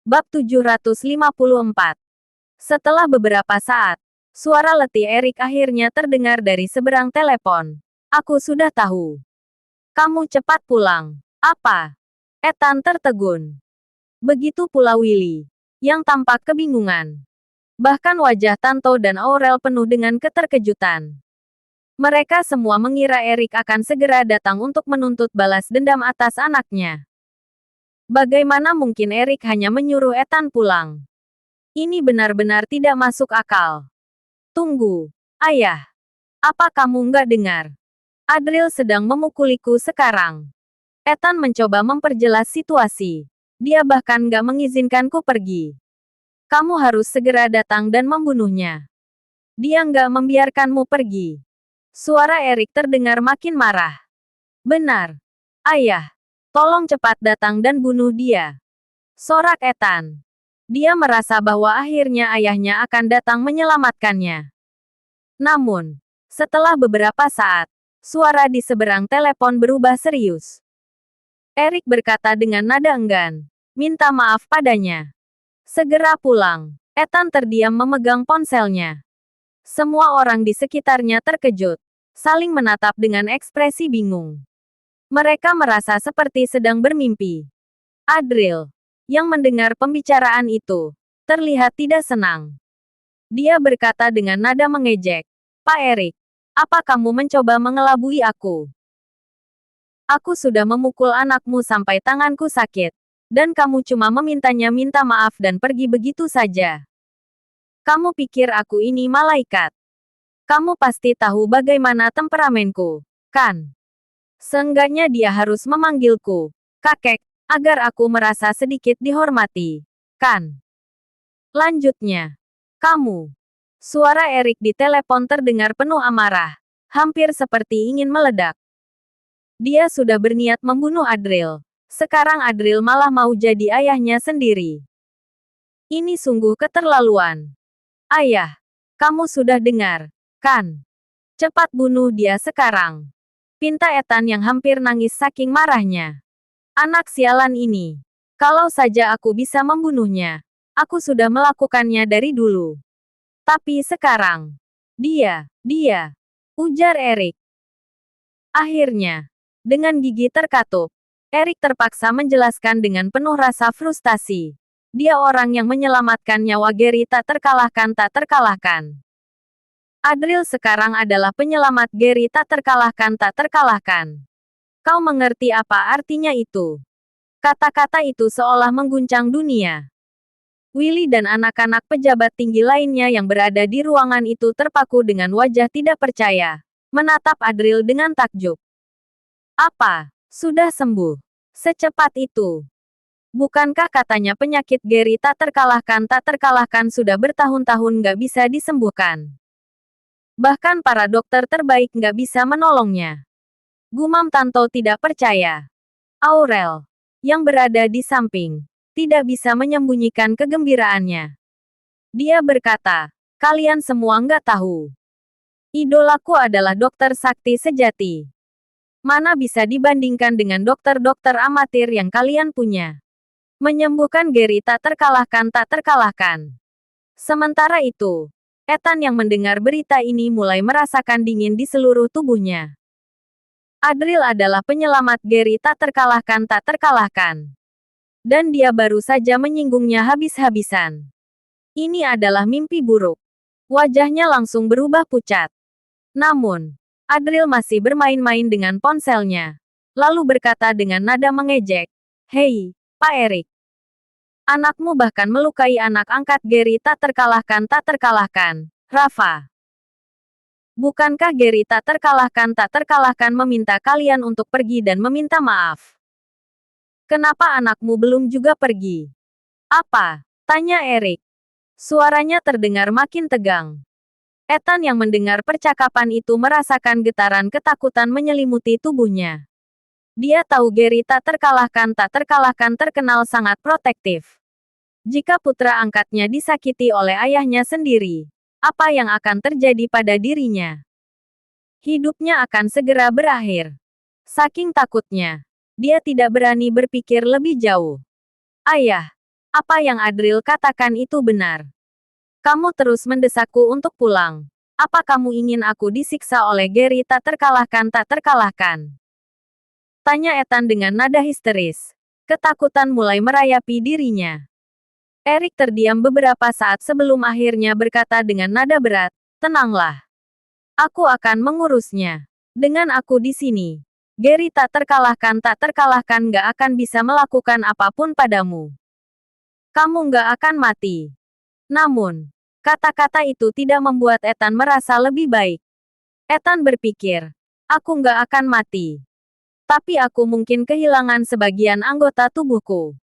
Bab 754. Setelah beberapa saat, suara letih Erik akhirnya terdengar dari seberang telepon. Aku sudah tahu. Kamu cepat pulang. Apa? Ethan tertegun. Begitu pula Willy, yang tampak kebingungan. Bahkan wajah Tanto dan Aurel penuh dengan keterkejutan. Mereka semua mengira Erik akan segera datang untuk menuntut balas dendam atas anaknya. Bagaimana mungkin Erik hanya menyuruh Ethan pulang? Ini benar-benar tidak masuk akal. Tunggu, ayah. Apa kamu nggak dengar? Adril sedang memukuliku sekarang. Ethan mencoba memperjelas situasi. Dia bahkan nggak mengizinkanku pergi. Kamu harus segera datang dan membunuhnya. Dia nggak membiarkanmu pergi. Suara Erik terdengar makin marah. Benar. Ayah. Tolong cepat datang dan bunuh dia. Sorak Ethan. Dia merasa bahwa akhirnya ayahnya akan datang menyelamatkannya. Namun, setelah beberapa saat, suara di seberang telepon berubah serius. Erik berkata dengan nada enggan, minta maaf padanya. Segera pulang. Ethan terdiam memegang ponselnya. Semua orang di sekitarnya terkejut, saling menatap dengan ekspresi bingung. Mereka merasa seperti sedang bermimpi. Adril, yang mendengar pembicaraan itu, terlihat tidak senang. Dia berkata dengan nada mengejek, Pak Erik, apa kamu mencoba mengelabui aku? Aku sudah memukul anakmu sampai tanganku sakit, dan kamu cuma memintanya minta maaf dan pergi begitu saja. Kamu pikir aku ini malaikat? Kamu pasti tahu bagaimana temperamenku, kan? Seenggaknya dia harus memanggilku, kakek, agar aku merasa sedikit dihormati, kan? Lanjutnya, kamu. Suara Erik di telepon terdengar penuh amarah, hampir seperti ingin meledak. Dia sudah berniat membunuh Adril. Sekarang Adril malah mau jadi ayahnya sendiri. Ini sungguh keterlaluan. Ayah, kamu sudah dengar, kan? Cepat bunuh dia sekarang. Pinta Ethan yang hampir nangis saking marahnya. Anak sialan ini. Kalau saja aku bisa membunuhnya, aku sudah melakukannya dari dulu. Tapi sekarang, dia, ujar Erik. Akhirnya, dengan gigi terkatup, Erik terpaksa menjelaskan dengan penuh rasa frustasi. Dia orang yang menyelamatkan nyawa Gary tak terkalahkan. Adril sekarang adalah penyelamat Gary tak terkalahkan. Kau mengerti apa artinya itu? Kata-kata itu seolah mengguncang dunia. Willy dan anak-anak pejabat tinggi lainnya yang berada di ruangan itu terpaku dengan wajah tidak percaya, menatap Adril dengan takjub. Apa? Sudah sembuh? Secepat itu? Bukankah katanya penyakit Gary tak terkalahkan sudah bertahun-tahun nggak bisa disembuhkan? Bahkan para dokter terbaik nggak bisa menolongnya. Gumam Tanto tidak percaya. Aurel, yang berada di samping, tidak bisa menyembunyikan kegembiraannya. Dia berkata, kalian semua nggak tahu. Idolaku adalah dokter sakti sejati. Mana bisa dibandingkan dengan dokter-dokter amatir yang kalian punya. Menyembuhkan Gary tak terkalahkan. Sementara itu, Ethan yang mendengar berita ini mulai merasakan dingin di seluruh tubuhnya. Adril adalah penyelamat Gary tak terkalahkan. Dan dia baru saja menyinggungnya habis-habisan. Ini adalah mimpi buruk. Wajahnya langsung berubah pucat. Namun, Adril masih bermain-main dengan ponselnya. Lalu berkata dengan nada mengejek, Hei, Pak Erik. Anakmu bahkan melukai anak angkat Gary tak terkalahkan, Rafa. Bukankah Gary tak terkalahkan meminta kalian untuk pergi dan meminta maaf? Kenapa anakmu belum juga pergi? Apa? Tanya Erik. Suaranya terdengar makin tegang. Ethan yang mendengar percakapan itu merasakan getaran ketakutan menyelimuti tubuhnya. Dia tahu Gary tak terkalahkan terkenal sangat protektif. Jika putra angkatnya disakiti oleh ayahnya sendiri, apa yang akan terjadi pada dirinya? Hidupnya akan segera berakhir. Saking takutnya, dia tidak berani berpikir lebih jauh. Ayah, Apa yang Adril katakan itu benar. Kamu terus mendesakku untuk pulang. Apa kamu ingin aku disiksa oleh Gary tak terkalahkan? Tanya Ethan dengan nada histeris. Ketakutan mulai merayapi dirinya. Erik terdiam beberapa saat sebelum akhirnya berkata dengan nada berat, tenanglah. Aku akan mengurusnya. Dengan aku di sini, Gary tak terkalahkan gak akan bisa melakukan apapun padamu. Kamu gak akan mati. Namun, kata-kata itu tidak membuat Ethan merasa lebih baik. Ethan berpikir, aku gak akan mati. Tapi aku mungkin kehilangan sebagian anggota tubuhku.